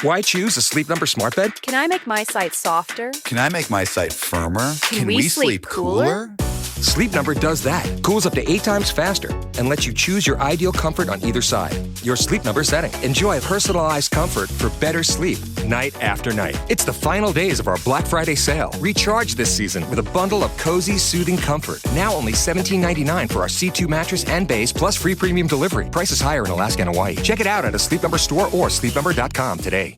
Why choose a Sleep Number smart bed? Can I make my site softer? Can I make my site firmer? Can we sleep cooler? Sleep Number does that. Cools up to 8 times faster and lets you choose your ideal comfort on either side. Your Sleep Number setting. Enjoy personalized comfort for better sleep night after night. It's the final days of our Black Friday sale. Recharge this season with a bundle of cozy, soothing comfort. Now only $17.99 for our C2 mattress and base, plus free premium delivery. Prices higher in Alaska and Hawaii. Check it out at a Sleep Number store or sleepnumber.com today.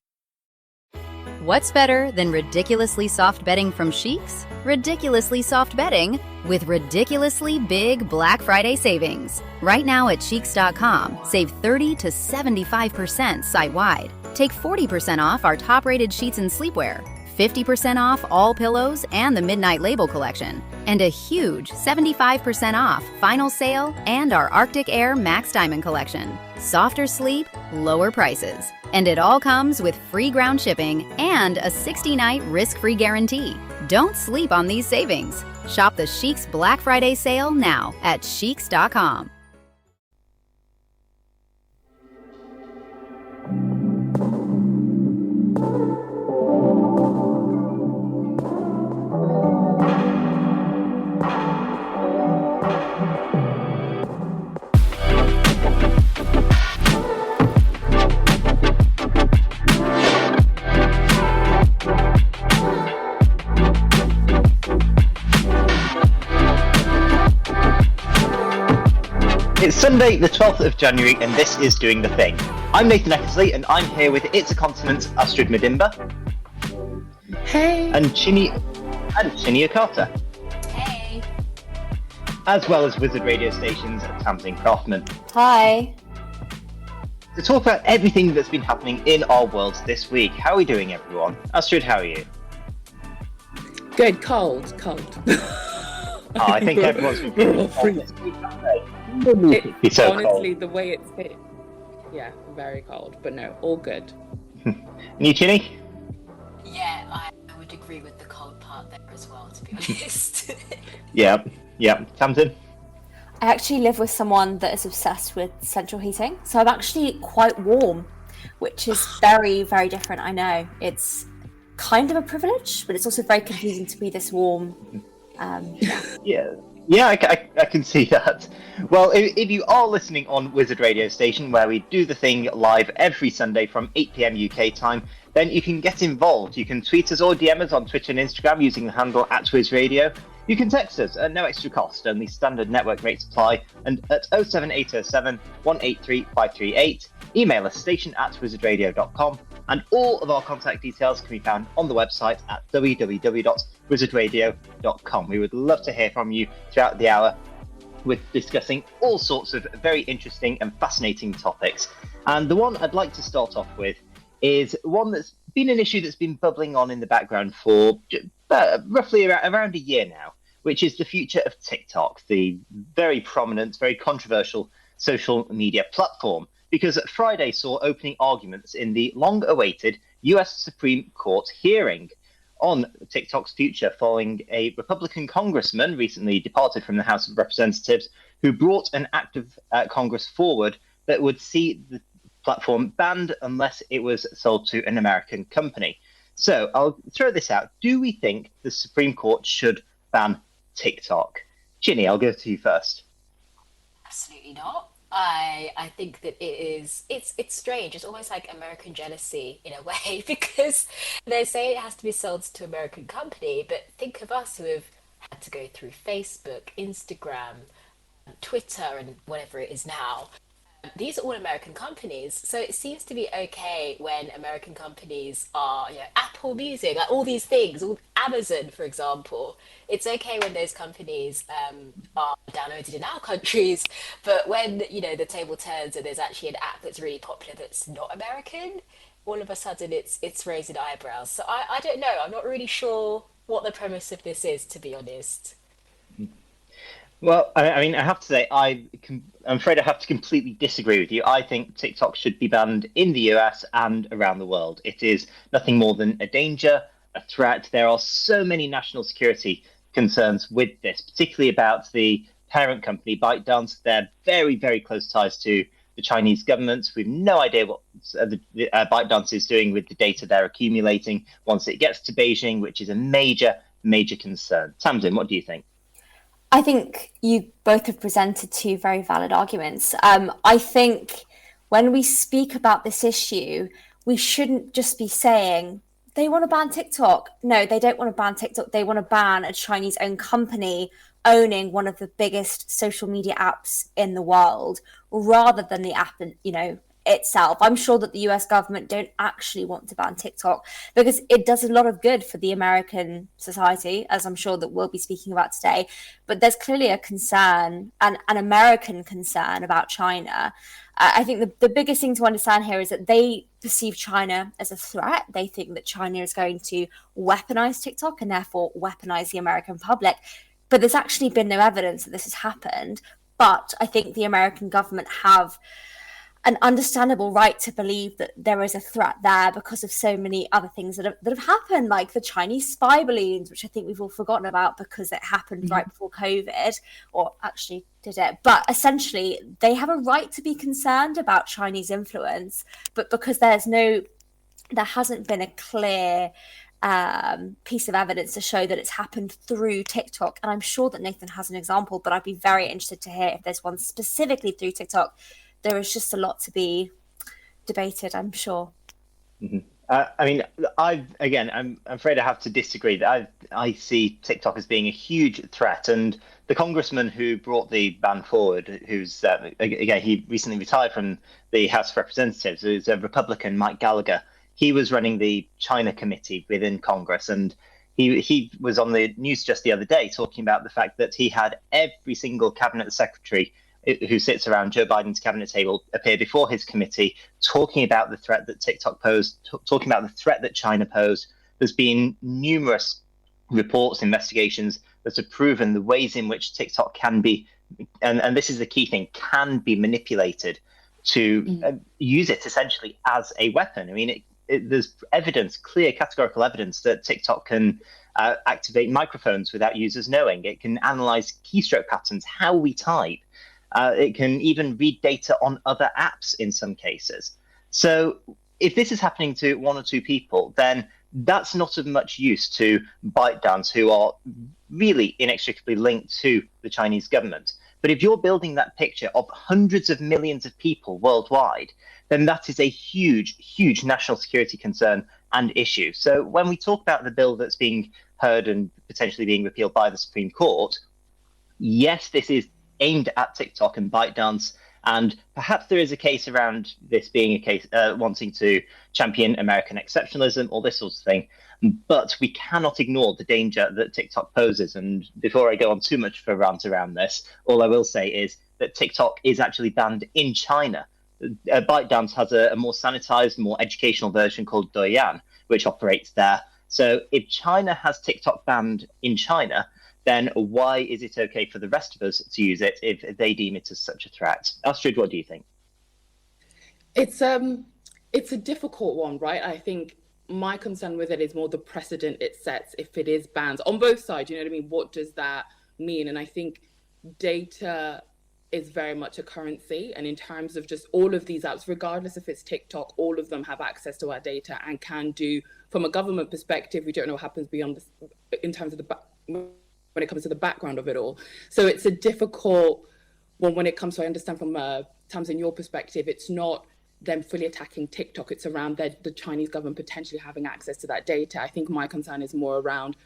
What's better than ridiculously soft bedding from Chics? Ridiculously soft bedding with ridiculously big Black Friday savings. Right now at Chics.com, save 30 to 75% site-wide. Take 40% off our top-rated sheets and sleepwear, 50% off all pillows and the Midnight Label collection, and a huge 75% off final sale and our Arctic Air Max Diamond collection. Softer sleep, lower prices. And it all comes with free ground shipping and a 60-night risk-free guarantee. Don't sleep on these savings. Shop the Chics Black Friday sale now at Chics.com. It's Sunday, the 12th of January, and this is Doing the Thing. I'm Nathan Eckersley, and I'm here with It's a Continent's Astrid Medimba. Hey. And Chinny Okata. Hey. As well as Wizard Radio Station's Tamzin Kraftman. Hi. To talk about everything that's been happening in our worlds this week. How are we doing, everyone? Astrid, how are you? Good. Cold. I think everyone's been feeling cold this week, haven't they? It's so honestly cold. the way it's hit. Yeah, very cold. But no, all good. And you, Chinny? Yeah, I would agree with the cold part there as well, to be honest. Yeah. Tamzin? I actually live with someone that is obsessed with central heating, so I'm actually quite warm, which is very, very different. I know it's kind of a privilege, but it's also very confusing to be this warm. Yeah, I can see that. Well, if you are listening on Wizard Radio Station, where we do the thing live every Sunday from 8 p.m. UK time, then you can get involved. You can tweet us or DM us on Twitter and Instagram using the handle @WizRadio. You can text us at no extra cost, only standard network rates apply, and at 07807 183 538. Email us station@wizardradio.com, and all of our contact details can be found on the website at www.wizardradio.com. We would love to hear from you throughout the hour with discussing all sorts of very interesting and fascinating topics. And the one I'd like to start off with is one that's been an issue that's been bubbling on in the background for roughly around a year now, which is the future of TikTok, the very prominent, very controversial social media platform. Because Friday saw opening arguments in the long-awaited US Supreme Court hearing on TikTok's future following a Republican congressman recently departed from the House of Representatives who brought an act of Congress forward that would see the platform banned unless it was sold to an American company. So I'll throw this out. Do we think the Supreme Court should ban TikTok? Chinny, I'll go to you first. Absolutely not. I think that it's strange. It's almost like American jealousy in a way, because they say it has to be sold to an American company, but think of us who have had to go through Facebook, Instagram, Twitter, and whatever it is now. These are all American companies, so it seems to be okay when American companies are, Apple Music, like all these things, Amazon, for example. It's okay when those companies are downloaded in our countries, but when, the table turns and there's actually an app that's really popular that's not American, all of a sudden it's raising eyebrows. So I don't know. I'm not really sure what the premise of this is, to be honest. Well, I mean, I have to say, I'm afraid I have to completely disagree with you. I think TikTok should be banned in the US and around the world. It is nothing more than a danger, a threat. There are so many national security concerns with this, particularly about the parent company, ByteDance. They're very, very close ties to the Chinese government. We've no idea what ByteDance is doing with the data they're accumulating once it gets to Beijing, which is a major, major concern. Tamzin, what do you think? I think you both have presented two very valid arguments. I think when we speak about this issue, we shouldn't just be saying they want to ban TikTok. No, they don't want to ban TikTok. They want to ban a Chinese-owned company owning one of the biggest social media apps in the world, rather than the app, itself. I'm sure that the US government don't actually want to ban TikTok because it does a lot of good for the American society, as I'm sure that we'll be speaking about today. But there's clearly a concern, an American concern about China. I think the biggest thing to understand here is that they perceive China as a threat. They think that China is going to weaponize TikTok and therefore weaponize the American public. But there's actually been no evidence that this has happened. But I think the American government have an understandable right to believe that there is a threat there because of so many other things that have happened, like the Chinese spy balloons, which I think we've all forgotten about because it happened right before COVID, or actually did it. But essentially, they have a right to be concerned about Chinese influence, but because there hasn't been a clear piece of evidence to show that it's happened through TikTok. And I'm sure that Nathan has an example, but I'd be very interested to hear if there's one specifically through TikTok. There is just a lot to be debated, I'm sure. I'm afraid I have to disagree. That I see TikTok as being a huge threat, and the congressman who brought the ban forward, who's he recently retired from the House of Representatives, is a Republican, Mike Gallagher. He was running the China committee within Congress, and he was on the news just the other day talking about the fact that he had every single cabinet secretary who sits around Joe Biden's cabinet table appear before his committee, talking about the threat that TikTok posed, talking about the threat that China posed. There's been numerous reports, investigations that have proven the ways in which TikTok can be, and this is the key thing, can be manipulated to use it essentially as a weapon. I mean, there's evidence, clear categorical evidence that TikTok can activate microphones without users knowing. It can analyze keystroke patterns, how we type. It can even read data on other apps in some cases. So if this is happening to one or two people, then that's not of much use to ByteDance, who are really inextricably linked to the Chinese government. But if you're building that picture of hundreds of millions of people worldwide, then that is a huge, huge national security concern and issue. So when we talk about the bill that's being heard and potentially being repealed by the Supreme Court, yes, this is aimed at TikTok and ByteDance, and perhaps there is a case around this being a case wanting to champion American exceptionalism or this sort of thing, but we cannot ignore the danger that TikTok poses. And before I go on too much of a rant around this, all I will say is that TikTok is actually banned in China. ByteDance has a more sanitized, more educational version called Douyin, which operates there. So if China has TikTok banned in China, then why is it okay for the rest of us to use it if they deem it as such a threat? Astrid, what do you think? It's a difficult one, right? I think my concern with it is more the precedent it sets if it is banned on both sides. You know what I mean? What does that mean? And I think data is very much a currency. And in terms of just all of these apps, regardless if it's TikTok, all of them have access to our data and can do, from a government perspective, we don't know what happens beyond this, in terms of when it comes to the background of it all. So it's a difficult one when it comes to, I understand from Tamzin, your perspective, it's not them fully attacking TikTok, it's around the Chinese government potentially having access to that data. I think my concern is more around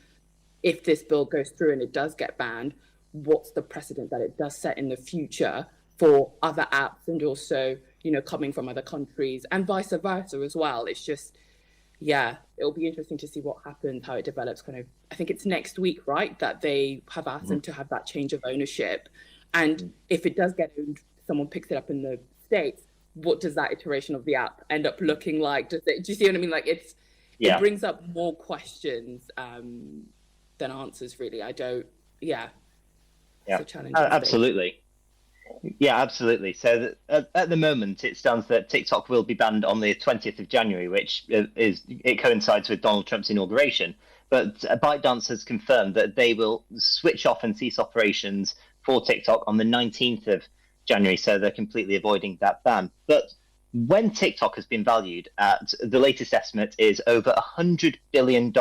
if this bill goes through and it does get banned, what's the precedent that it does set in the future for other apps and also, coming from other countries and vice versa as well. It's just, yeah, it'll be interesting to see what happens, how it develops. I think it's next week, right, that they have asked them to have that change of ownership. And if it does get owned, someone picks it up in the States, what does that iteration of the app end up looking like? Do you see what I mean? Like it brings up more questions than answers, really. It's a challenge. Absolutely. Yeah, absolutely. So at the moment, it stands that TikTok will be banned on the 20th of January, which it coincides with Donald Trump's inauguration. But ByteDance has confirmed that they will switch off and cease operations for TikTok on the 19th of January, so they're completely avoiding that ban. But when TikTok has been valued at, the latest estimate is over $100 billion,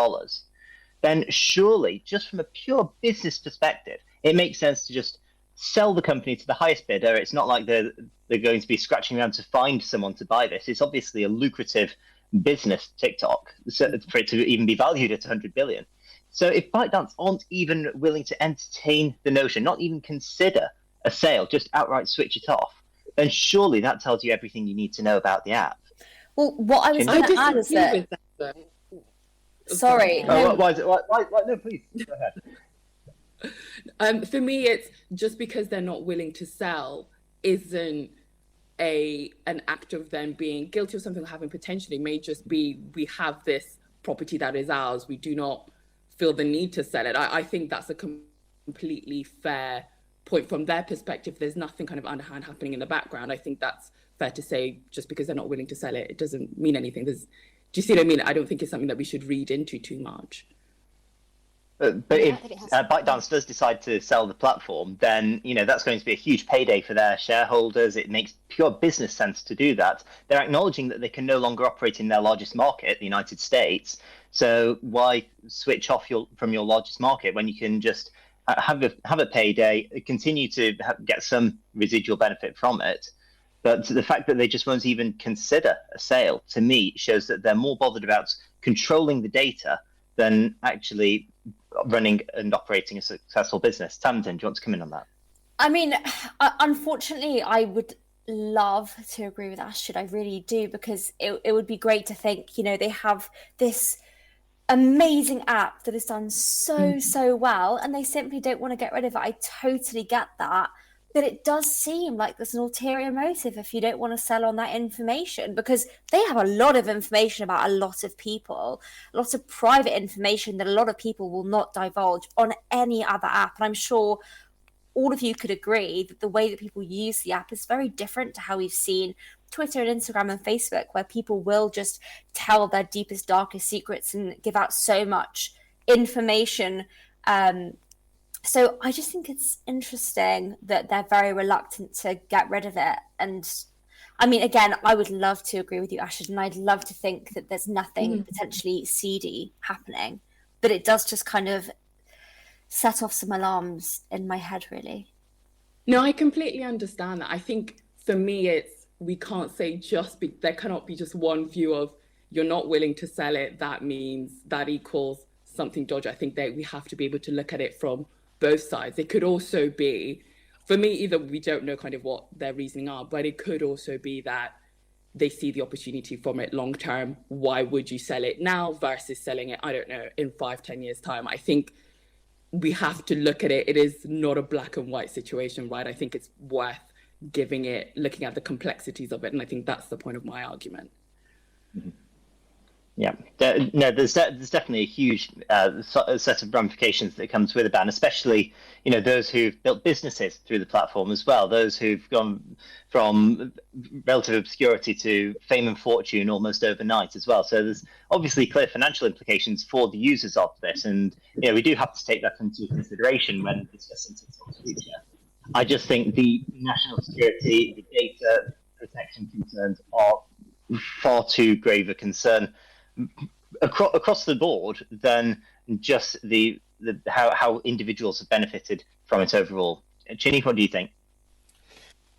then surely, just from a pure business perspective, it makes sense to just sell the company to the highest bidder. It's not like they're going to be scratching around to find someone to buy this. It's obviously a lucrative business, TikTok, for it to even be valued at 100 billion. So if ByteDance aren't even willing to entertain the notion, not even consider a sale, just outright switch it off, then surely that tells you everything you need to know about the app. Well, what I was going to add is that... Sorry. Why is it? Why, no, please, go ahead. For me, it's just because they're not willing to sell isn't an act of them being guilty of something or having potentially. It may just be, we have this property that is ours. We do not feel the need to sell it. I think that's a completely fair point from their perspective. There's nothing kind of underhand happening in the background. I think that's fair to say. Just because they're not willing to sell it, it doesn't mean anything. Do you see what I mean? I don't think it's something that we should read into too much. But if ByteDance does decide to sell the platform, then that's going to be a huge payday for their shareholders. It makes pure business sense to do that. They're acknowledging that they can no longer operate in their largest market, the United States. So why switch off from your largest market when you can just have a payday, continue to get some residual benefit from it? But the fact that they just won't even consider a sale, to me, shows that they're more bothered about controlling the data than actually running and operating a successful business. Tamzin, do you want to come in on that? I mean, unfortunately, I would love to agree with Astrid. I really do, because it would be great to think, they have this amazing app that has done so well, and they simply don't want to get rid of it. I totally get that. But it does seem like there's an ulterior motive if you don't want to sell on that information, because they have a lot of information about a lot of people, lots of private information that a lot of people will not divulge on any other app. And I'm sure all of you could agree that the way that people use the app is very different to how we've seen Twitter and Instagram and Facebook, where people will just tell their deepest, darkest secrets and give out so much information. So I just think it's interesting that they're very reluctant to get rid of it. And I mean, again, I would love to agree with you, Astrid, and I'd love to think that there's nothing potentially seedy happening. But it does just kind of set off some alarms in my head, really. No, I completely understand that. I think for me, we can't say there cannot be just one view of you're not willing to sell it. That means that equals something dodgy. I think that we have to be able to look at it from both sides. It could also be, for me, either we don't know kind of what their reasoning are, but it could also be that they see the opportunity from it long term. Why would you sell it now versus selling it, I don't know, in 5-10 years time? I think we have to look at it. It is not a black and white situation, right? I think it's worth looking at the complexities of it. And I think that's the point of my argument. Mm-hmm. Yeah, there's definitely a huge set of ramifications that comes with a ban, especially those who've built businesses through the platform as well, those who've gone from relative obscurity to fame and fortune almost overnight as well. So there's obviously clear financial implications for the users of this, and we do have to take that into consideration when discussing TikTok's future. I just think the national security, the data protection concerns are far too grave a concern across the board than just the how individuals have benefited from it overall. Chinny, what do you think?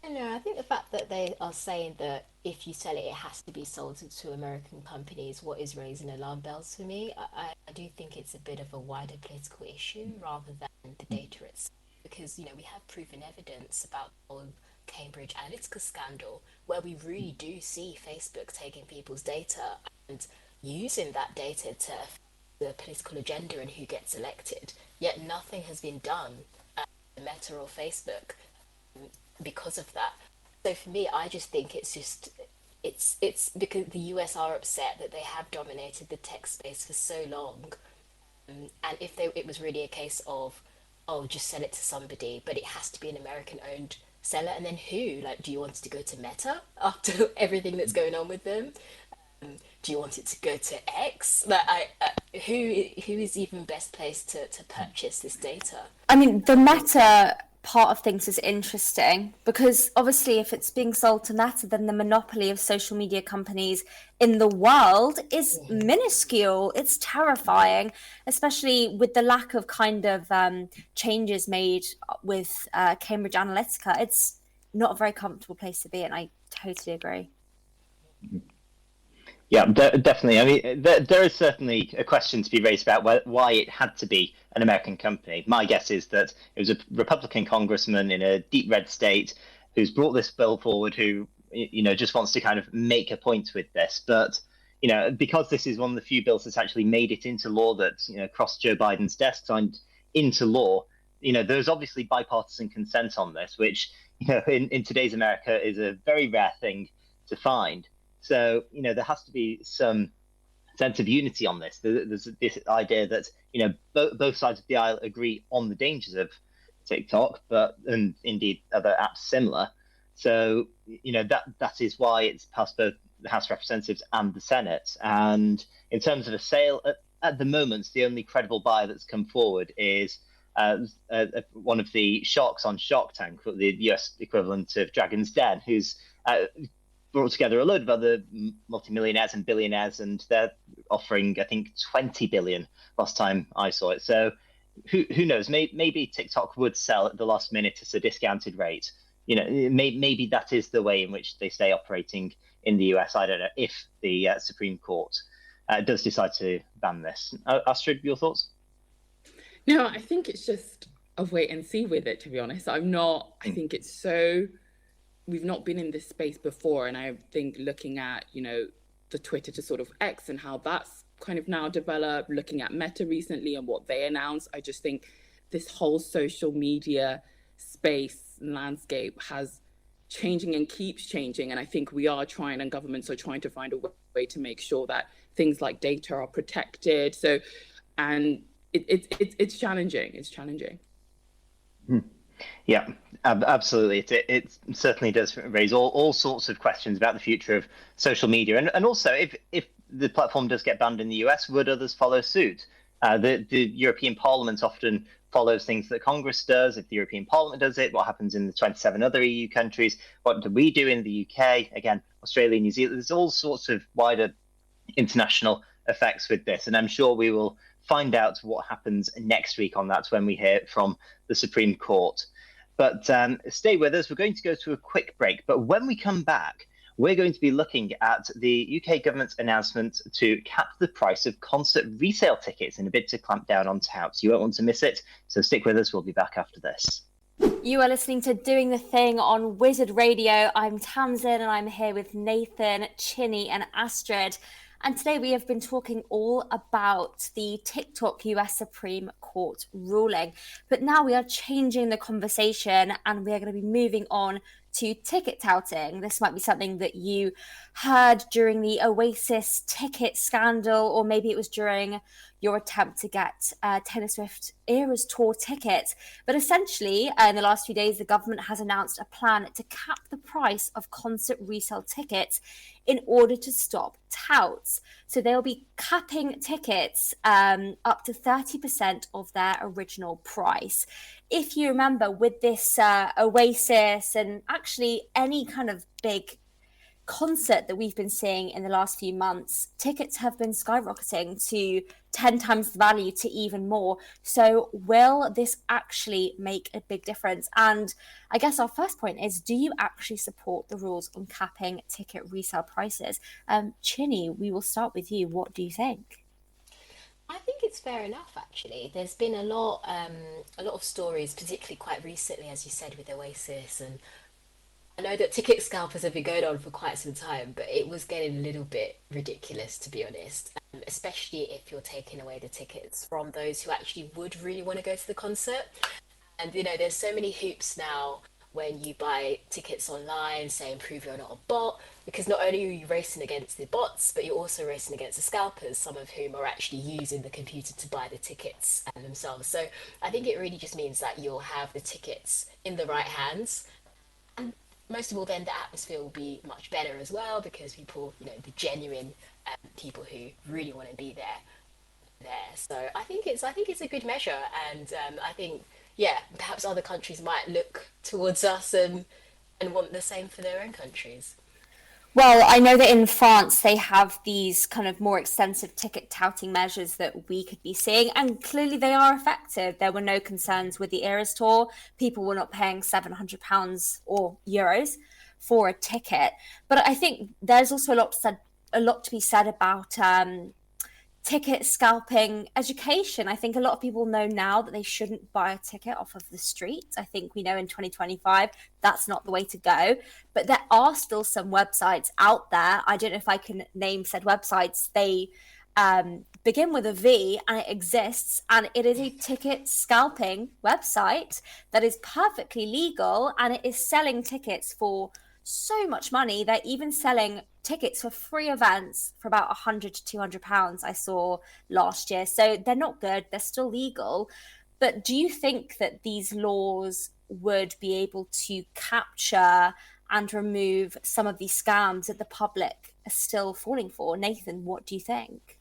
I think the fact that they are saying that if you sell it, it has to be sold to American companies, what is raising alarm bells for me. I do think it's a bit of a wider political issue rather than the data itself, because we have proven evidence about the whole Cambridge Analytica scandal, where we really do see Facebook taking people's data and using that data to affect the political agenda and who gets elected, yet nothing has been done at Meta or Facebook because of that. So for me, I just think it's because the US are upset that they have dominated the tech space for so long, and if it was really a case of just sell it to somebody, but it has to be an American-owned seller, and then who? Do you want it to go to Meta after everything that's going on with them? Do you want it to go to X? Who is even best placed to purchase this data? I mean, the Meta part of things is interesting because obviously if it's being sold to Meta, then the monopoly of social media companies in the world is minuscule. It's terrifying, especially with the lack of kind of changes made with Cambridge Analytica. It's not a very comfortable place to be in. I totally agree. Yeah, definitely. I mean, there is certainly a question to be raised about why it had to be an American company. My guess is that it was a Republican congressman in a deep red state who's brought this bill forward, who, just wants to kind of make a point with this. But, because this is one of the few bills that's actually made it into law, that, crossed Joe Biden's desk, signed into law, there's obviously bipartisan consent on this, which, in today's America is a very rare thing to find. So, there has to be some sense of unity on this. There's this idea that, both sides of the aisle agree on the dangers of TikTok, and indeed other apps similar. So, that is why it's passed both the House of Representatives and the Senate. And in terms of a sale, at the moment, the only credible buyer that's come forward is one of the sharks on Shark Tank, the US equivalent of Dragon's Den, who's brought together a load of other multimillionaires and billionaires, and they're offering, I think, 20 billion last time I saw it. So who knows? Maybe TikTok would sell at the last minute at a discounted rate. Maybe that is the way in which they stay operating in the US. I don't know if the Supreme Court does decide to ban this. Astrid, your thoughts? No, I think it's just a wait and see with it, to be honest. I think it's so... We've not been in this space before, and I think looking at, the Twitter to sort of X and how that's kind of now developed, looking at Meta recently and what they announced, I just think this whole social media space and landscape has changing and keeps changing. And I think we are trying, and governments are trying to find a way to make sure that things like data are protected. So, and it's challenging. It's challenging. Yeah, absolutely. It certainly does raise all sorts of questions about the future of social media, and also if the platform does get banned in the US, would others follow suit? The European Parliament often follows things that Congress does. If the European Parliament does it, what happens in the 27 other EU countries? What do we do in the UK? Again, Australia, New Zealand. There's all sorts of wider international effects with this, and I'm sure we will find out what happens next week on that when we hear from the Supreme Court. But stay with us. We're going to go to a quick break. But when we come back, we're going to be looking at the UK government's announcement to cap the price of concert resale tickets in a bid to clamp down on touts. You won't want to miss it. So stick with us. We'll be back after this. You are listening to Doing the Thing on Wizard Radio. I'm Tamzin, and I'm here with Nathan, Chinny and Astrid. And today we have been talking all about the TikTok US Supreme Court ruling. But now we are changing the conversation, and we are going to be moving on to ticket touting. This might be something that you heard during the Oasis ticket scandal, or maybe it was during your attempt to get Taylor Swift Eras Tour tickets. But essentially, in the last few days, the government has announced a plan to cap the price of concert resale tickets in order to stop touts. So they'll be capping tickets up to 30% of their original price. If you remember, with this Oasis and actually any kind of big concert that we've been seeing in the last few months, tickets have been skyrocketing to 10 times the value to even more. So will this actually make a big difference? And I guess our first point is, do you actually support the rules on capping ticket resale prices? Chinny, we will start with you. What do you think? I think it's fair enough, actually. There's been a lot of stories, particularly quite recently, as you said, with Oasis, and I know that ticket scalpers have been going on for quite some time, but it was getting a little bit ridiculous, to be honest, especially if you're taking away the tickets from those who actually would really want to go to the concert. And, there's so many hoops now when you buy tickets online, saying prove you're not a bot, because not only are you racing against the bots, but you're also racing against the scalpers, some of whom are actually using the computer to buy the tickets themselves. So I think it really just means that you'll have the tickets in the right hands. And most of all, then the atmosphere will be much better as well, because people, the genuine people who really want to be there. So I think it's a good measure, and I think yeah, perhaps other countries might look towards us and want the same for their own countries. Well, I know that in France they have these kind of more extensive ticket touting measures that we could be seeing, and clearly they are effective. There were no concerns with the Eras Tour. People were not paying £700 or euros for a ticket. But I think there's also a lot to be said about ticket scalping education. I think a lot of people know now that they shouldn't buy a ticket off of the street. I think we know in 2025 that's not the way to go. But there are still some websites out there. I don't know if I can name said websites. They begin with a V and it exists, and it is a ticket scalping website that is perfectly legal, and it is selling tickets for so much money. They're even selling tickets for free events for about £100 to £200 I saw last year. So they're not good, they're still legal. But do you think that these laws would be able to capture and remove some of these scams that the public are still falling for? Nathan, what do you think?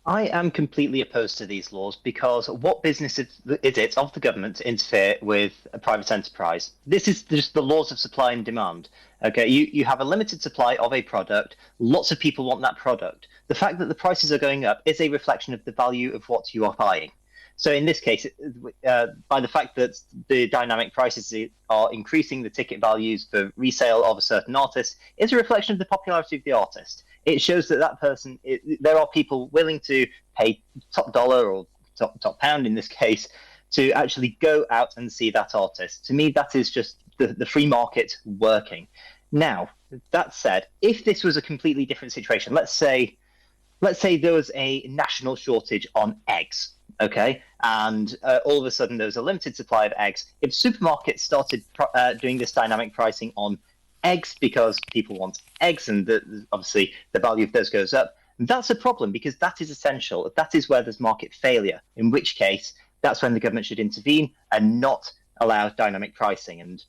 I am completely opposed to these laws because what business is it of the government to interfere with a private enterprise? This is just the laws of supply and demand. Okay, you have a limited supply of a product. Lots of people want that product. The fact that the prices are going up is a reflection of the value of what you are buying. So in this case, by the fact that the dynamic prices are increasing the ticket values for resale of a certain artist, is a reflection of the popularity of the artist. It shows that that person, there are people willing to pay top dollar or top pound in this case to actually go out and see that artist. To me, that is just the free market working. Now, that said, if this was a completely different situation, let's say there was a national shortage on eggs. Okay, and all of a sudden there was a limited supply of eggs. If supermarkets started doing this dynamic pricing on eggs because people want eggs and obviously the value of those goes up, that's a problem because that is essential. That is where there's market failure, in which case that's when the government should intervene and not allow dynamic pricing. And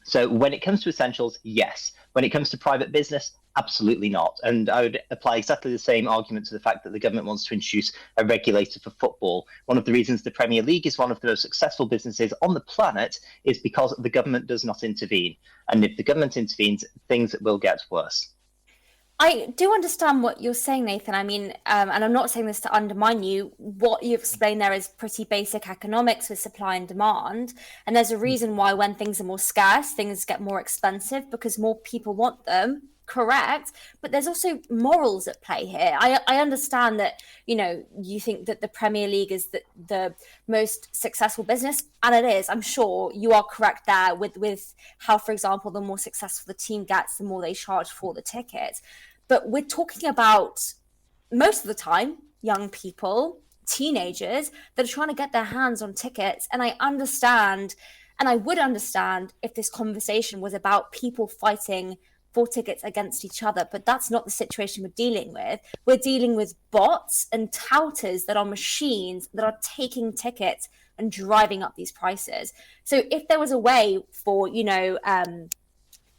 so when it comes to essentials, yes. When it comes to private business, absolutely not. And I would apply exactly the same argument to the fact that the government wants to introduce a regulator for football. One of the reasons the Premier League is one of the most successful businesses on the planet is because the government does not intervene. And if the government intervenes, things will get worse. I do understand what you're saying, Nathan. I mean, and I'm not saying this to undermine you. What you explained there is pretty basic economics with supply and demand. And there's a reason why when things are more scarce, things get more expensive because more people want them. Correct. But there's also morals at play here. I understand that, you think that the Premier League is the most successful business, and it is. I'm sure you are correct there with how, for example, the more successful the team gets, the more they charge for the ticket. But we're talking about, most of the time, young people, teenagers that are trying to get their hands on tickets. And I understand, and I would understand if this conversation was about people fighting for tickets against each other, but that's not the situation we're dealing with. We're dealing with bots and touters that are machines that are taking tickets and driving up these prices. So if there was a way for,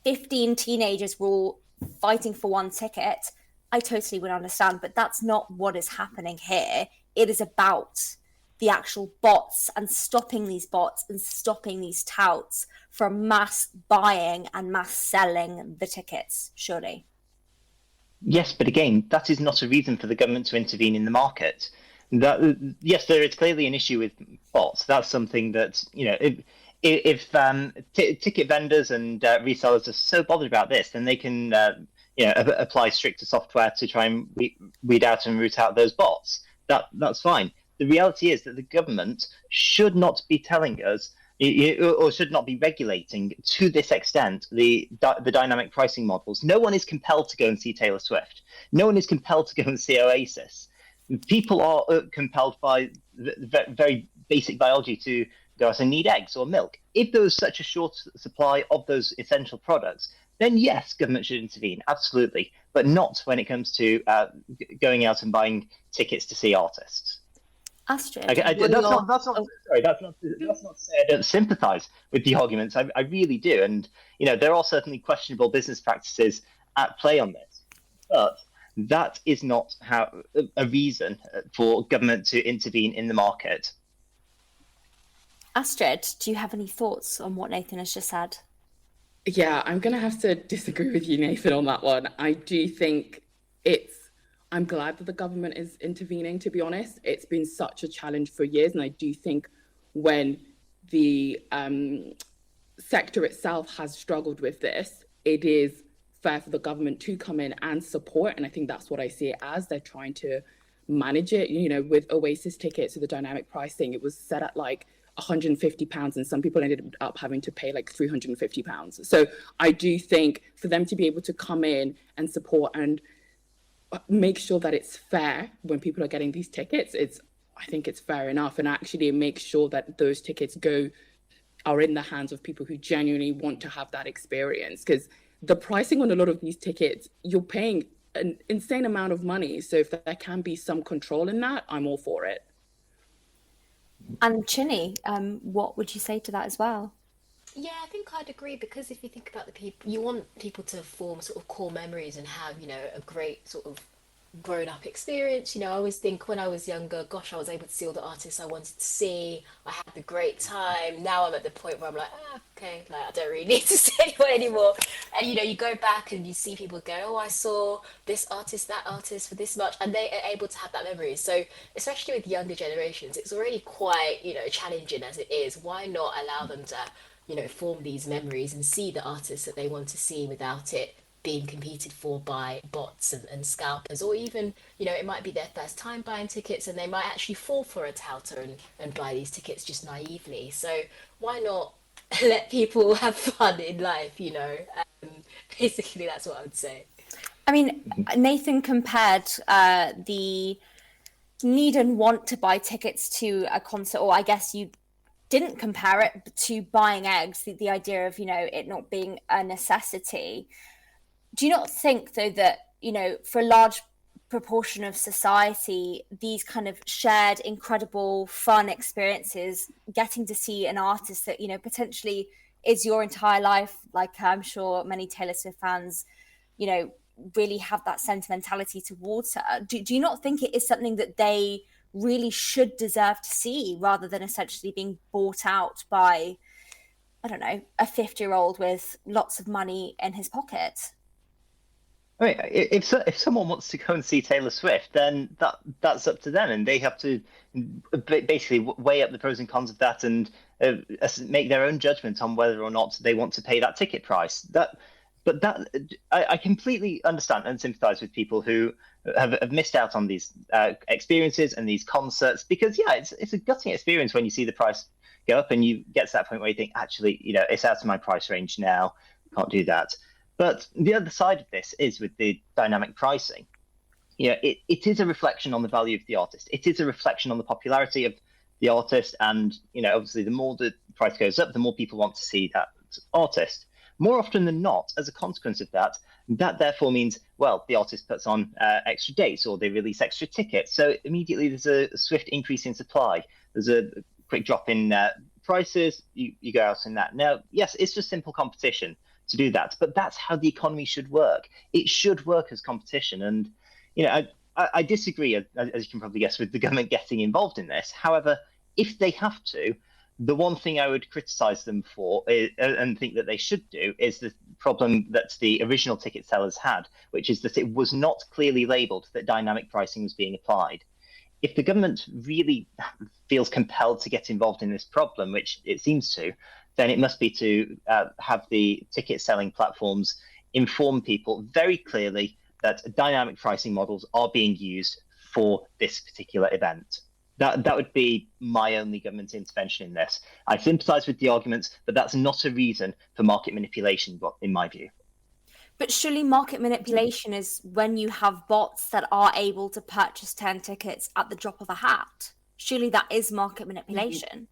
15 teenagers were all fighting for one ticket, I totally would understand, but that's not what is happening here. It is about the actual bots and stopping these bots and stopping these touts from mass buying and mass selling the tickets, surely. Yes, but again, that is not a reason for the government to intervene in the market. Yes, there is clearly an issue with bots. That's something that, if ticket vendors and resellers are so bothered about this, then they can apply stricter software to try and weed out and root out those bots. That's fine. The reality is that the government should not be telling us or should not be regulating to this extent the dynamic pricing models. No one is compelled to go and see Taylor Swift. No one is compelled to go and see Oasis. People are compelled by the very basic biology to go out and need eggs or milk. If there was such a short supply of those essential products, then yes, government should intervene, absolutely, but not when it comes to going out and buying tickets to see artists. Astrid, okay, that's not to say I don't sympathise with the arguments. I really do, and there are certainly questionable business practices at play on this, but that is not a reason for government to intervene in the market. Astrid, do you have any thoughts on what Nathan has just said? Yeah, I'm going to have to disagree with you, Nathan, on that one. I do think I'm glad that the government is intervening, to be honest. It's been such a challenge for years. And I do think when the sector itself has struggled with this, it is fair for the government to come in and support. And I think that's what I see it as. They're trying to manage it. You know, with Oasis tickets, with the dynamic pricing, it was set at like £150, and some people ended up having to pay like £350. So I do think for them to be able to come in and support and make sure that it's fair when people are getting these tickets, I think it's fair enough, and actually make sure that those tickets are in the hands of people who genuinely want to have that experience. Because the pricing on a lot of these tickets, you're paying an insane amount of money. So if there can be some control in that, I'm all for it. And Chinny, what would you say to that as well? Yeah, I think I'd agree, because if you think about the people, you want people to form sort of core memories and have, a great sort of grown up experience. I always think when I was younger, gosh, I was able to see all the artists I wanted to see. I had the great time. Now I'm at the point where I'm like, okay, like I don't really need to see anyone anymore. And you go back and you see people go, oh, I saw this artist, that artist for this much, and they are able to have that memory. So especially with younger generations, it's already quite, challenging as it is. Why not allow them to, form these memories and see the artists that they want to see without it being competed for by bots and scalpers, or even, it might be their first time buying tickets and they might actually fall for a touter and buy these tickets just naively. So why not let people have fun in life, Basically, that's what I would say. I mean, Nathan compared the need and want to buy tickets to a concert, or I guess you didn't compare it to buying eggs, the idea of, it not being a necessity. Do you not think, though, that, for a large proportion of society, these kind of shared, incredible, fun experiences, getting to see an artist that, potentially is your entire life, like I'm sure many Taylor Swift fans, really have that sentimentality towards her. Do you not think it is something that they really should deserve to see, rather than essentially being bought out by, I don't know, a 50-year-old with lots of money in his pocket? I mean, if someone wants to go and see Taylor Swift, then that's up to them, and they have to basically weigh up the pros and cons of that and make their own judgment on whether or not they want to pay that ticket price. I completely understand and sympathise with people who have missed out on these experiences and these concerts, because it's a gutting experience when you see the price go up and you get to that point where you think, actually, it's out of my price range now, can't do that. But the other side of this is with the dynamic pricing. It is a reflection on the value of the artist. It is a reflection on the popularity of the artist. And, obviously, the more the price goes up, the more people want to see that artist. More often than not, as a consequence of that therefore means, well, the artist puts on extra dates or they release extra tickets. So immediately there's a swift increase in supply. There's a quick drop in prices. You go out in that. Now, yes, it's just simple competition to do that, but that's how the economy should work. It should work as competition. And I disagree, as you can probably guess, with the government getting involved in this. However, if they have to, the one thing I would criticize them for and think that they should do is the problem that the original ticket sellers had, which is that it was not clearly labeled that dynamic pricing was being applied. If the government really feels compelled to get involved in this problem, which it seems to, then it must be to have the ticket selling platforms inform people very clearly that dynamic pricing models are being used for this particular event. That would be my only government intervention in this. I sympathise with the arguments, but that's not a reason for market manipulation, in my view. But surely market manipulation is when you have bots that are able to purchase 10 tickets at the drop of a hat. Surely that is market manipulation.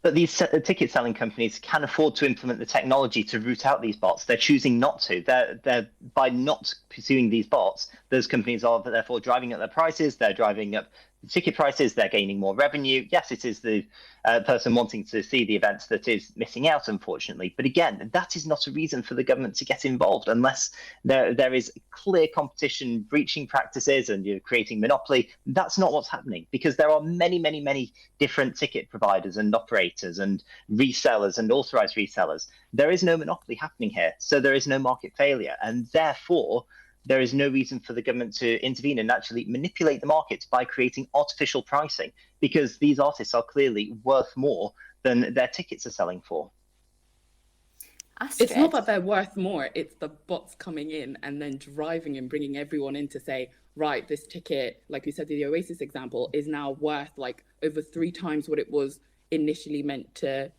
But these ticket selling companies can afford to implement the technology to root out these bots. They're choosing not to. They're by not pursuing these bots, those companies are therefore driving up their prices. They're driving up ticket prices, they're gaining more revenue. Yes, it is the person wanting to see the events that is missing out, unfortunately. But again, that is not a reason for the government to get involved unless there is clear competition breaching practices and you're creating monopoly. That's not what's happening, because there are many, many, many different ticket providers and operators and resellers and authorized resellers. There is no monopoly happening here. So there is no market failure. And therefore, there is no reason for the government to intervene and actually manipulate the market by creating artificial pricing, because these artists are clearly worth more than their tickets are selling for. Astrid. It's not that they're worth more, it's the bots coming in and then driving and bringing everyone in to say, right, this ticket, like you said, the Oasis example, is now worth like over 3 times what it was initially meant to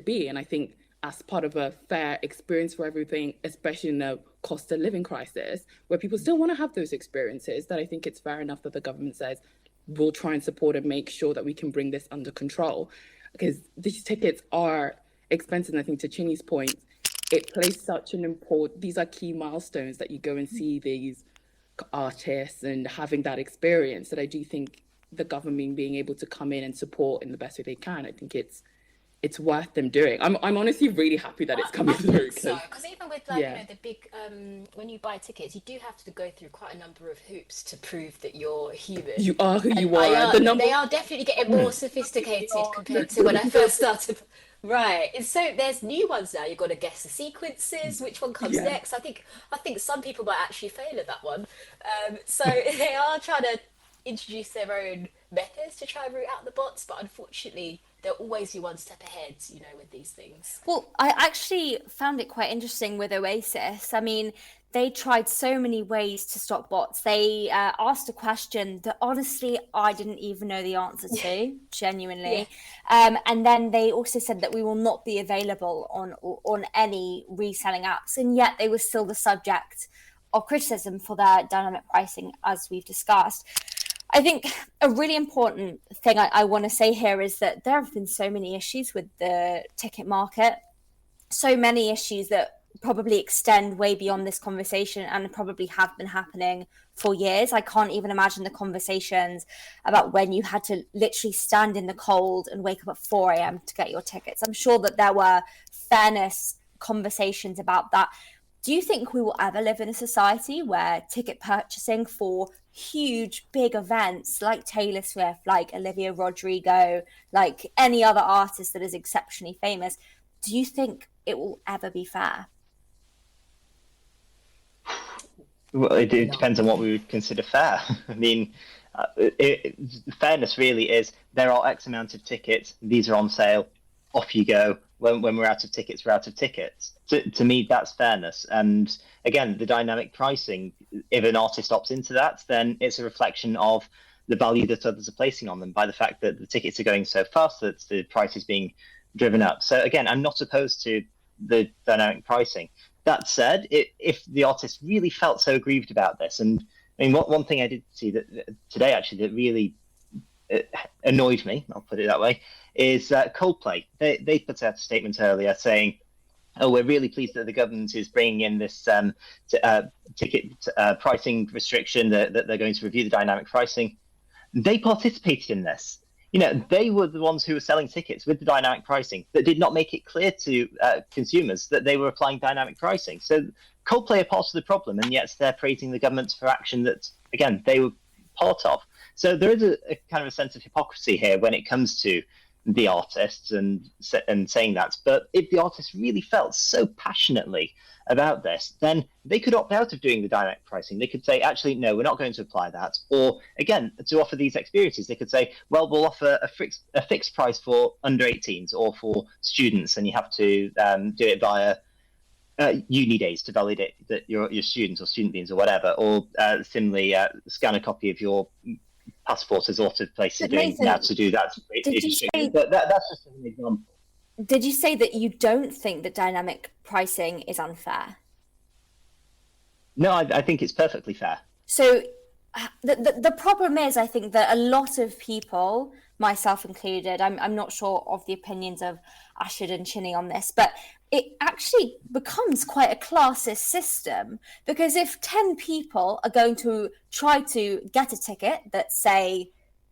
be. And I think as part of a fair experience for everything, especially in a cost of living crisis, where people still want to have those experiences, that I think it's fair enough that the government says, we'll try and support and make sure that we can bring this under control. Because these tickets are expensive. And I think to Chinny's point, it plays such an important, these are key milestones that you go and see these artists and having that experience, that I do think the government being able to come in and support in the best way they can, I think it's worth them doing. I'm honestly really happy that it's coming through. Because even with like, you know, the big, when you buy tickets, you do have to go through quite a number of hoops to prove that you're human. You are who you are. They are definitely getting more sophisticated compared to when I first started. Right. And so there's new ones now. You've got to guess the sequences, which one comes next. I think some people might actually fail at that one. So they are trying to introduce their own methods to try and root out the bots, but unfortunately they'll always be one step ahead, you know, with these things. Well, I actually found it quite interesting with Oasis. I mean, they tried so many ways to stop bots. They asked a question that honestly I didn't even know the answer to, genuinely. And then they also said that we will not be available on any reselling apps, and yet they were still the subject of criticism for their dynamic pricing, as we've discussed. I think a really important thing I want to say here is that there have been so many issues with the ticket market, so many issues that probably extend way beyond this conversation and probably have been happening for years. I can't even imagine the conversations about when you had to literally stand in the cold and wake up at 4 a.m. to get your tickets. I'm sure that there were fairness conversations about that. Do you think we will ever live in a society where ticket purchasing for huge, big events like Taylor Swift, like Olivia Rodrigo, like any other artist that is exceptionally famous, do you think it will ever be fair? Well, it depends on what we would consider fair. I mean, fairness really is there are X amount of tickets, these are on sale, off you go. When we're out of tickets, we're out of tickets. To me, that's fairness. And again, the dynamic pricing, if an artist opts into that, then it's a reflection of the value that others are placing on them by the fact that the tickets are going so fast that the price is being driven up. So again, I'm not opposed to the dynamic pricing. That said, if the artist really felt so aggrieved about this, and I mean, one thing I did see that today actually that really annoyed me, I'll put it that way, is Coldplay. They put out a statement earlier saying, oh, we're really pleased that the government is bringing in this ticket pricing restriction, that they're going to review the dynamic pricing. They participated in this. You know, they were the ones who were selling tickets with the dynamic pricing that did not make it clear to consumers that they were applying dynamic pricing. So Coldplay are part of the problem, and yet they're praising the government for action that, again, they were part of. So there is a kind of a sense of hypocrisy here when it comes to the artists and saying that. But if the artists really felt so passionately about this, then they could opt out of doing the dynamic pricing. They could say, actually, no, we're not going to apply that. Or again, to offer these experiences, they could say, well, we'll offer a fixed price for under 18s or for students, and you have to do it via uni days to validate that you're students or student beans or whatever, or similarly scan a copy of your passport, as a lot of places are doing now to do that. But that's just an example. Did you say that you don't think that dynamic pricing is unfair? No, I think it's perfectly fair. So the problem is, I think that a lot of people, myself included, I'm not sure of the opinions of Astrid and Chinny on this, but it actually becomes quite a classist system, because if 10 people are going to try to get a ticket that, say,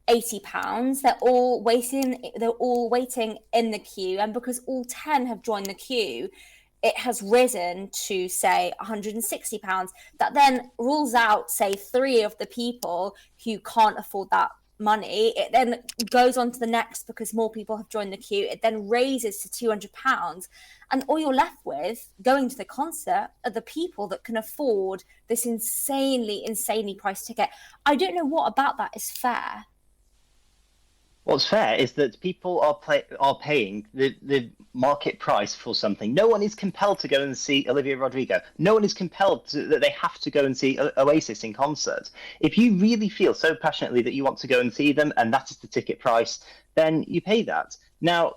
£80. They're all waiting in the queue, and because all 10 have joined the queue, it has risen to say £160. That then rules out, say, 3 of the people who can't afford that money. It then goes on to the next because more people have joined the queue. It then raises to £200, and all you're left with going to the concert are the people that can afford this insanely priced ticket. I don't know what about that is fair. What's fair is that people are paying the market price for something. No one is compelled to go and see Olivia Rodrigo. No one is compelled that they have to go and see Oasis in concert. If you really feel so passionately that you want to go and see them, and that is the ticket price, then you pay that. Now,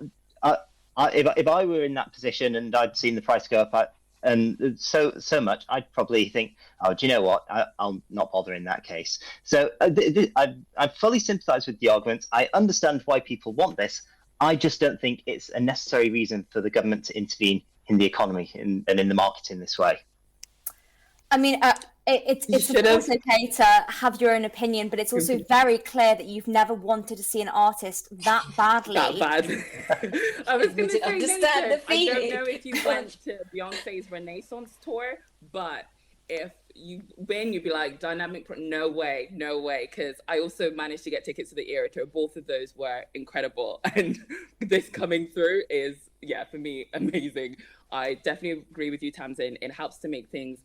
if I were in that position and I'd seen the price go up and so much, I'd probably think, oh, do you know what? I'll not bother in that case. So I fully sympathise with the argument. I understand why people want this. I just don't think it's a necessary reason for the government to intervene in the economy and in the market in this way. I mean, it's of course okay to have your own opinion, but it's also very clear that you've never wanted to see an artist that badly. That bad. I was going to say, understand the feeling. I don't know if you went to Beyonce's Renaissance tour, but if you win, you'd be like, no way, because I also managed to get tickets to the Era Tour. Both of those were incredible, and this coming through is, for me, amazing. I definitely agree with you, Tamzin. It helps to make things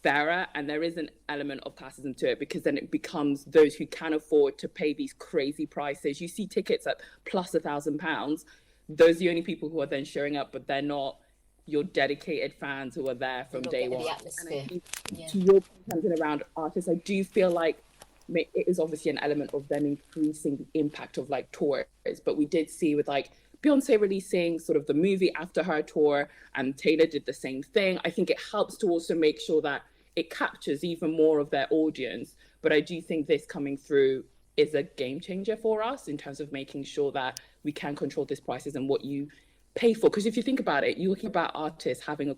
fairer, and there is an element of classism to it, because then it becomes those who can afford to pay these crazy prices. You see tickets at plus £1,000. Those are the only people who are then showing up, but they're not your dedicated fans who are there from day one. And I think to your point around artists, I do feel like it is obviously an element of them increasing the impact of like tours, but we did see with like Beyonce releasing sort of the movie after her tour, and Taylor did the same thing. I think it helps to also make sure that it captures even more of their audience. But I do think this coming through is a game changer for us in terms of making sure that we can control these prices and what you pay for. Because if you think about it, you're looking about artists having a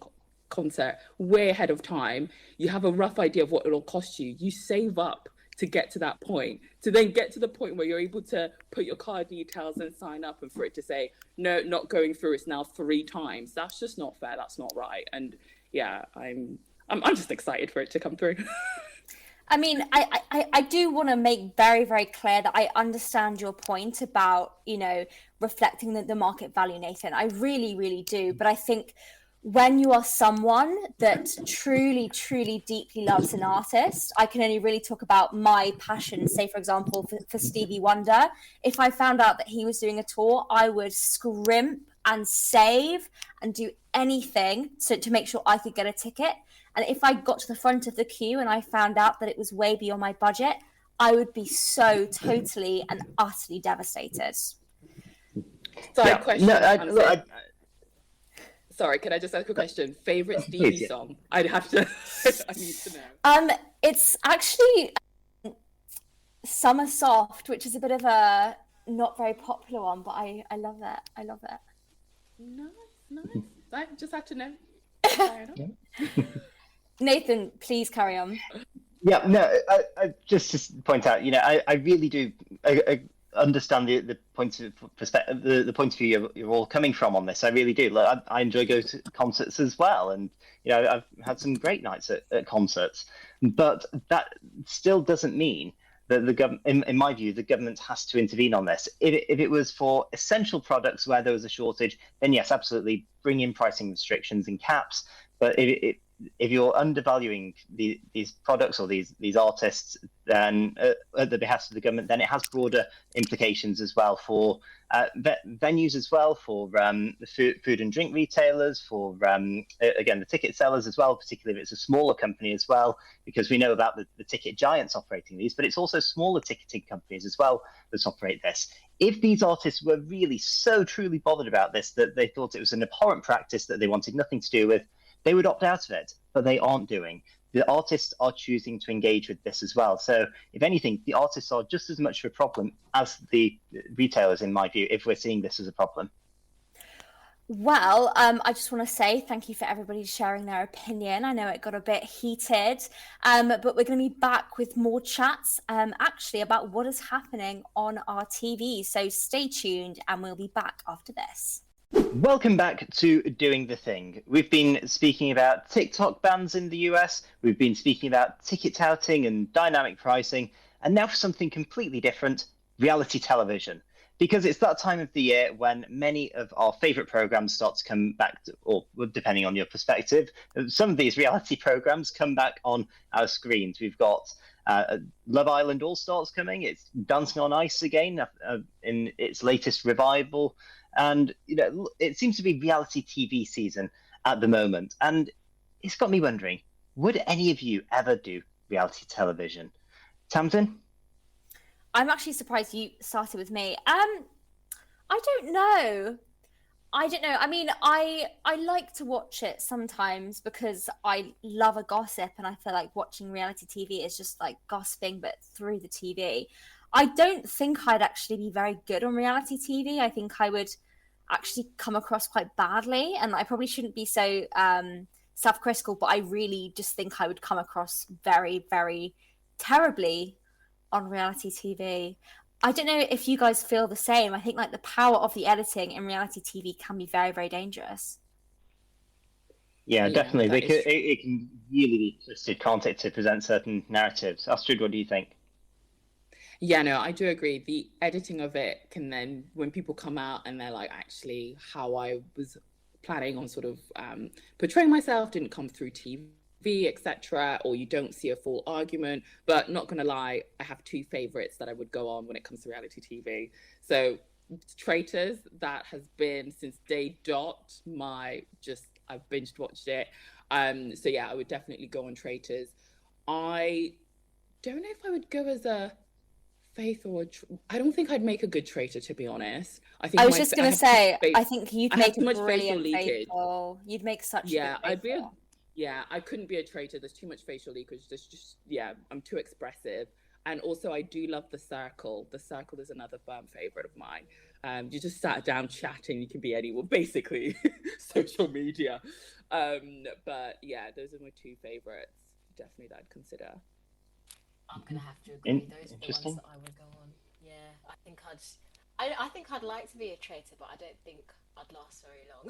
concert way ahead of time. You have a rough idea of what it'll cost you. You save up to get to that point, to then get to the point where you're able to put your card details and sign up, and for it to say, no, not going through, it's now 3 times. That's just not fair. That's not right. And I'm just excited for it to come through. I mean, I do want to make very, very clear that I understand your point about, reflecting the market value, Nathan. I really, really do. But I think when you are someone that truly, truly deeply loves an artist, I can only really talk about my passion, say, for example, for Stevie Wonder. If I found out that he was doing a tour, I would scrimp and save and do anything to make sure I could get a ticket. And if I got to the front of the queue and I found out that it was way beyond my budget, I would be so totally and utterly devastated. Sorry, question. Sorry, can I just ask a quick question? Favorite Stevie song? I'd have to. I need to know. It's actually Summer Soft, which is a bit of a not very popular one, but I love it. I love it. Nice. I just had to know. Nathan, please carry on. Yeah, no, I just to point out, I really do understand the point of perspective, the point of view you're all coming from on this. I really do. Like, I enjoy going to concerts as well, and I've had some great nights at concerts. But that still doesn't mean that the government, in my view, the government has to intervene on this. If it was for essential products where there was a shortage, then yes, absolutely, bring in pricing restrictions and caps. But if you're undervaluing these products or these artists, then at the behest of the government, then it has broader implications as well for venues as well, for the food and drink retailers, for again the ticket sellers as well, particularly if it's a smaller company as well, because we know about the ticket giants operating these, but it's also smaller ticketing companies as well that operate this. If these artists were really so truly bothered about this that they thought it was an abhorrent practice that they wanted nothing to do with, they would opt out of it, but they aren't doing. The artists are choosing to engage with this as well. So if anything, the artists are just as much of a problem as the retailers, in my view, if we're seeing this as a problem. Well, I just want to say thank you for everybody sharing their opinion. I know it got a bit heated, but we're going to be back with more chats, actually, about what is happening on our TV. So stay tuned, and we'll be back after this. Welcome back to Doing the Thing. We've been speaking about TikTok bans in the US, we've been speaking about ticket touting and dynamic pricing, and now for something completely different, reality television. Because it's that time of the year when many of our favourite programmes start to come back, or depending on your perspective, some of these reality programmes come back on our screens. We've got Love Island All-Stars coming, it's Dancing on Ice again in its latest revival, and it seems to be reality TV season at the moment. And it's got me wondering, would any of you ever do reality television? Tamzin? I'm actually surprised you started with me. I don't know. I mean, I like to watch it sometimes because I love a gossip, and I feel like watching reality TV is just like gossiping, but through the TV. I don't think I'd actually be very good on reality TV. I think I would actually come across quite badly, and I probably shouldn't be so self-critical, but I really just think I would come across very, very terribly on reality TV. I don't know if you guys feel the same. I think like the power of the editing in reality TV can be very, very dangerous. Yeah, definitely. It can really be twisted, can't it, to present certain narratives. Astrid, what do you think? Yeah, no, I do agree. The editing of it can then, when people come out and they're like, actually, how I was planning on sort of portraying myself didn't come through TV, etc., or you don't see a full argument. But not gonna lie, I have two favorites that I would go on when it comes to reality TV. So Traitors, that has been since day dot I've binged watched it. So yeah, I would definitely go on Traitors. I don't know if I would go as a Faith or I don't think I'd make a good traitor, to be honest. I was just gonna say, I think you'd make a brilliant faithful. You'd make such a good I couldn't be a traitor. There's too much facial leakage. I'm too expressive. And also, I do love The Circle. The Circle is another firm favorite of mine. You just sat down chatting. You can be anyone, basically, social media. But yeah, those are my two favorites. Definitely that I'd consider. I'm gonna have to agree. Those are the ones that I would go on. Yeah, I think I'd like to be a traitor, but I don't think I'd last very long.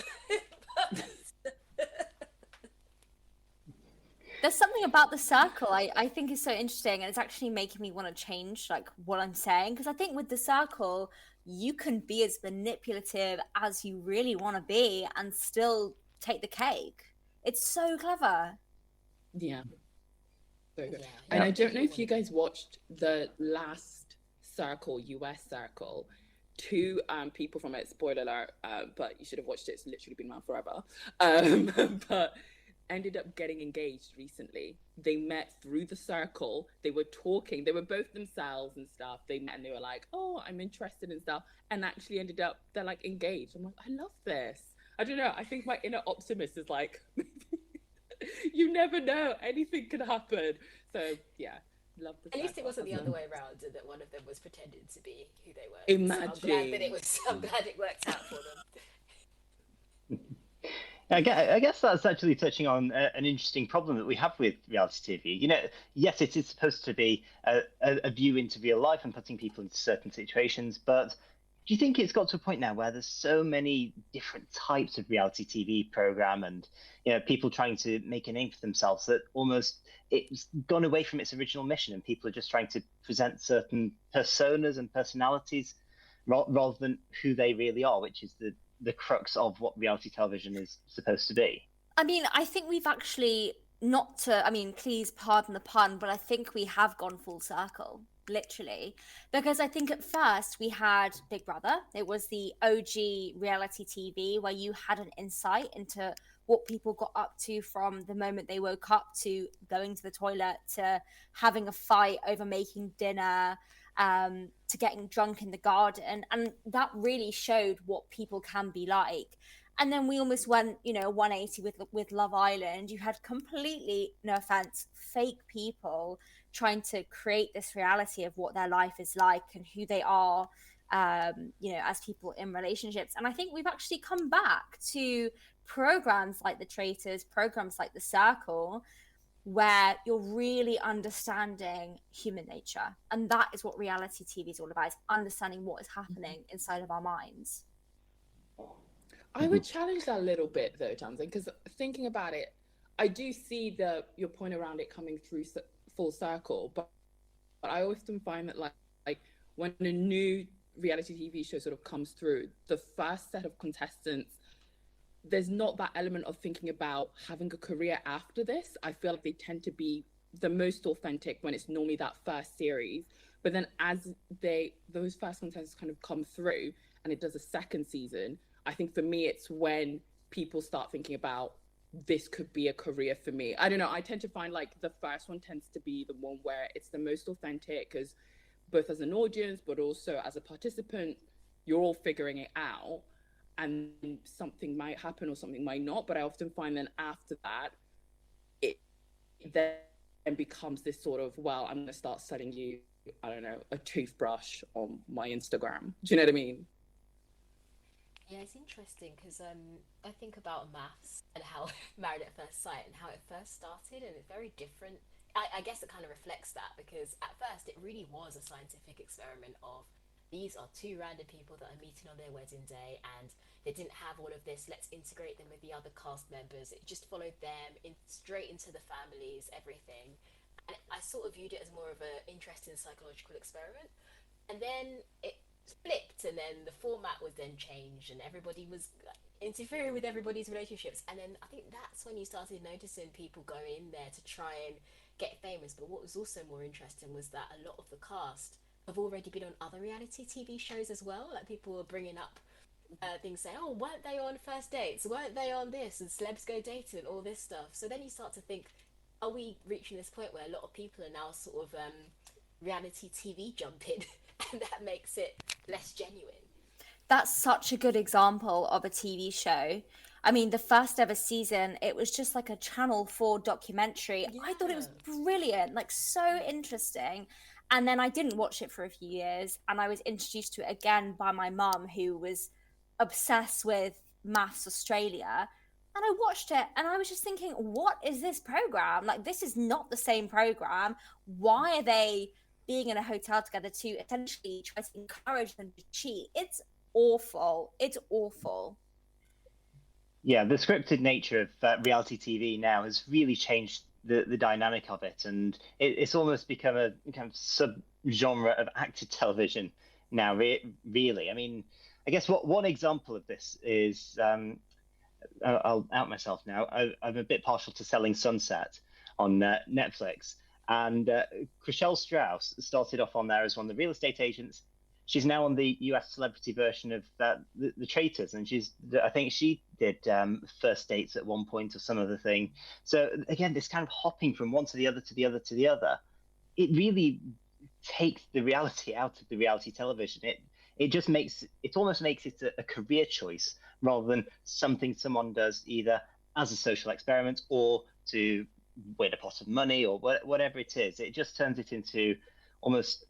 There's something about The Circle I think is so interesting, and it's actually making me want to change like what I'm saying, because I think with The Circle you can be as manipulative as you really want to be and still take the cake. It's so clever. Yeah. So good. And I don't know if you guys watched the last Circle, US Circle. Two people from it, spoiler alert, but you should have watched it. It's literally been around forever. But ended up getting engaged recently. They met through The Circle. They were talking. They were both themselves and stuff. They met and they were like, oh, I'm interested in stuff. And actually ended up, they're like engaged. I'm like, I love this. I don't know. I think my inner optimist is like, you never know. Anything can happen. So yeah, love The Circle. At least it wasn't the other way around, and that one of them was pretending to be who they were. Imagine. So I'm glad it worked out for them. I guess that's actually touching on an interesting problem that we have with reality TV. Yes, it is supposed to be a view into real life and putting people into certain situations, but do you think it's got to a point now where there's so many different types of reality TV program and people trying to make a name for themselves that almost it's gone away from its original mission and people are just trying to present certain personas and personalities rather than who they really are, which is the crux of what reality television is supposed to be? I mean, I think we've actually please pardon the pun, but I think we have gone full circle, literally, because I think at first we had Big Brother. It was the OG reality TV where you had an insight into what people got up to from the moment they woke up to going to the toilet to having a fight over making dinner, to getting drunk in the garden, and that really showed what people can be like. And then we almost went 180 with Love Island. You had completely, no offense, fake people trying to create this reality of what their life is like and who they are as people in relationships. And I think we've actually come back to programs like The Traitors, programs like The Circle, where you're really understanding human nature. And that is what reality TV is all about, is understanding what is happening inside of our minds. I would challenge that a little bit though, Tamzin, because thinking about it, I do see your point around it coming through full circle, but I often find that like when a new reality TV show sort of comes through, the first set of contestants, there's not that element of thinking about having a career after this. I feel like they tend to be the most authentic when it's normally that first series. But then as those first contestants kind of come through and it does a second season, I think for me, it's when people start thinking about, this could be a career for me. I don't know. I tend to find like the first one tends to be the one where it's the most authentic, because both as an audience, but also as a participant, you're all figuring it out. And something might happen or something might not, but I often find then after that, it then becomes this sort of, well, I'm going to start selling you, I don't know, a toothbrush on my Instagram. Do you know what I mean? Yeah, it's interesting because I think about maths and how Married at First Sight and how it first started, and it's very different. I guess it kind of reflects that, because at first it really was a scientific experiment of, these are two random people that are meeting on their wedding day, and they didn't have all of this, let's integrate them with the other cast members. It just followed them straight into the families, everything. And I sort of viewed it as more of an interesting psychological experiment. And then it flipped, and then the format was then changed, and everybody was interfering with everybody's relationships. And then I think that's when you started noticing people go in there to try and get famous. But what was also more interesting was that a lot of the cast have already been on other reality TV shows as well. Like, people were bringing up things saying, oh, weren't they on First Dates? Weren't they on this? And Celebs Go Dating, all this stuff. So then you start to think, are we reaching this point where a lot of people are now sort of reality TV jumping, and that makes it less genuine? That's such a good example of a TV show. I mean, the first ever season, it was just like a Channel 4 documentary. Yeah. I thought it was brilliant, like so interesting. And then I didn't watch it for a few years, and I was introduced to it again by my mum, who was obsessed with Maths Australia. And I watched it, and I was just thinking, what is this program? Like, this is not the same program. Why are they being in a hotel together to essentially try to encourage them to cheat? It's awful. It's awful. Yeah, the scripted nature of reality TV now has really changed the dynamic of it, and it's almost become a kind of sub-genre of acted television now, really. I mean, I guess one example of this is, I'll out myself now, I'm a bit partial to Selling Sunset on Netflix, and Chriselle Strauss started off on there as one of the real estate agents. She's now on the US celebrity version of the Traitors, and I think she did First Dates at one point or some other thing. So again, this kind of hopping from one to the other to the other to the other, it really takes the reality out of the reality television. It almost makes it a career choice rather than something someone does either as a social experiment or to win a pot of money or whatever it is. It just turns it into almost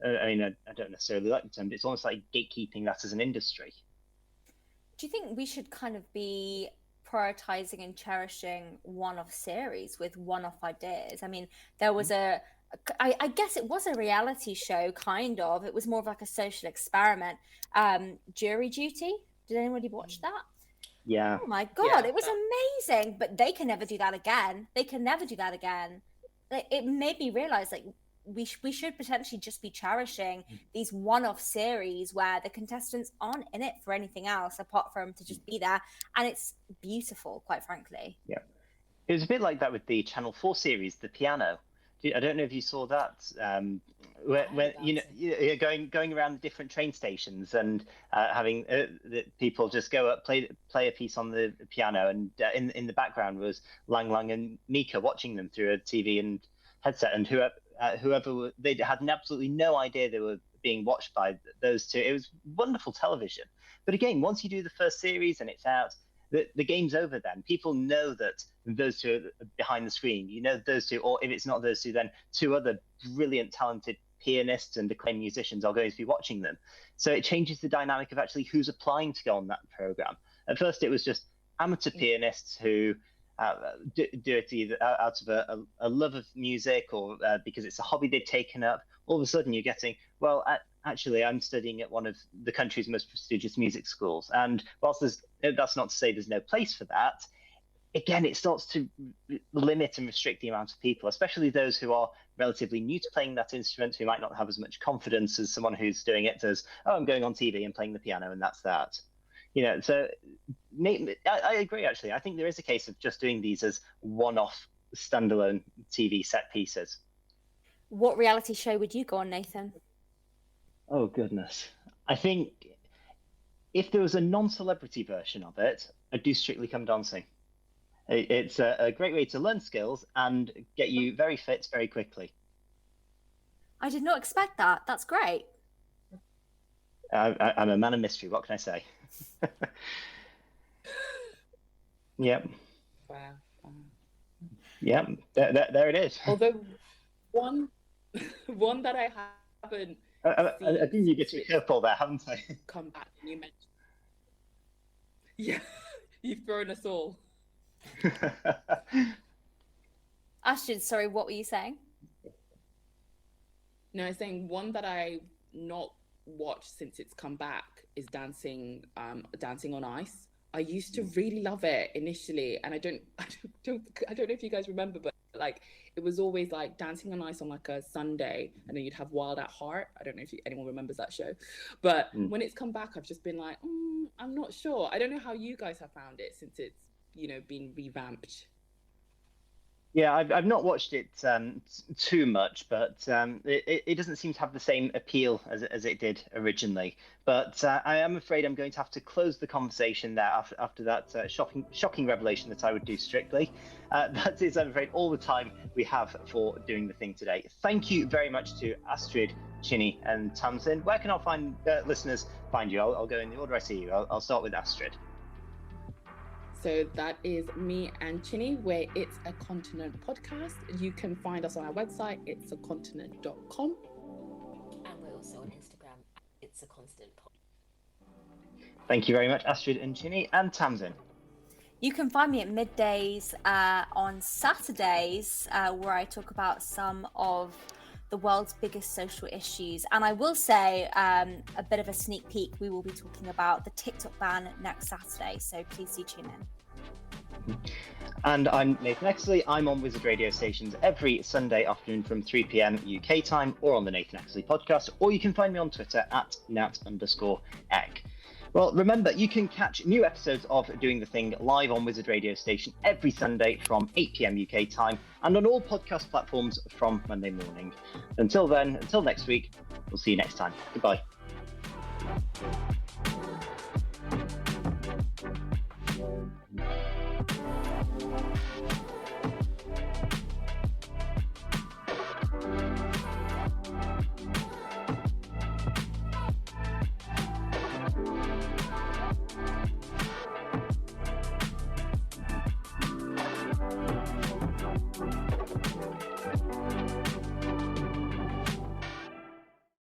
I mean, I don't necessarily like the term, but it's almost like gatekeeping that as an industry. Do you think we should kind of be prioritizing and cherishing one-off series with one-off ideas? I mean, there was I guess it was a reality show, kind of. It was more of like a social experiment. Jury Duty. Did anybody watch that? Yeah. Oh my God, It was amazing. But they can never do that again. It made me realize, like, we should potentially just be cherishing these one-off series where the contestants aren't in it for anything else apart from to just be there, and it's beautiful, quite frankly. Yeah, it was a bit like that with the Channel 4 series, The Piano. I don't know if you saw that, where you're going around the different train stations and having the people just go up, play a piece on the piano, and in the background was Lang Lang and Mika watching them through a TV and headset, and whoever they had absolutely no idea they were being watched by those two. It was wonderful television. But again, once you do the first series and it's out, the game's over then. People know that those two are behind the screen. You know those two, or if it's not those two, then two other brilliant, talented pianists and acclaimed musicians are going to be watching them. So it changes the dynamic of actually who's applying to go on that program. At first, it was just amateur pianists who do it either out of a love of music or because it's a hobby they've taken up. All of a sudden, you're getting, well, actually, I'm studying at one of the country's most prestigious music schools. And whilst that's not to say there's no place for that, again, it starts to limit and restrict the amount of people, especially those who are relatively new to playing that instrument, who might not have as much confidence as someone who's doing it as, oh, I'm going on TV and playing the piano and that's that. So I agree, actually. I think there is a case of just doing these as one-off standalone TV set pieces. What reality show would you go on, Nathan? Oh, goodness. I think if there was a non-celebrity version of it, I'd do Strictly Come Dancing. It's a great way to learn skills and get you very fit very quickly. I did not expect that. That's great. I'm a man of mystery. What can I say? Yep. Wow. Yep. There it is. Although one that I haven't. I think you get to careful there, haven't I? Come back and you mentioned. Yeah, you've thrown us all. Astrid, sorry, what were you saying? No, I was saying one that I not watched since it's come back is Dancing on Ice. I used to really love it initially, and I don't know if you guys remember, but like it was always like Dancing on Ice on like a Sunday, and then you'd have Wild at Heart. I don't know if anyone remembers that show, but when it's come back, I've just been like, I'm not sure. I don't know how you guys have found it since it's been revamped. Yeah, I've not watched it too much, but it doesn't seem to have the same appeal as it did originally. But I am afraid I'm going to have to close the conversation there after that shocking revelation that I would do Strictly. That is, I'm afraid, all the time we have for doing the thing today. Thank you very much to Astrid, Chinny, and Tamzin. Where can our listeners find you? I'll go in the order I see you. I'll start with Astrid. So that is me and Chinny, where It's a Continent podcast. You can find us on our website, itsacontinent.com. And we're also on Instagram, It's a Constant Pod. Thank you very much, Astrid and Chinny, and Tamzin. You can find me at middays on Saturdays, where I talk about some of the world's biggest social issues. And I will say, a bit of a sneak peek, we will be talking about the TikTok ban next Saturday, so please do tune in. And I'm Nathan Eckersley. I'm on Wizard Radio stations every Sunday afternoon from 3 p.m. UK time, or on the Nathan Eckersley podcast, or you can find me on Twitter at @Nat_Eck. Well, remember, you can catch new episodes of Doing the Thing live on Wizard Radio Station every Sunday from 8 p.m. UK time and on all podcast platforms from Monday morning. Until then, until next week, we'll see you next time. Goodbye.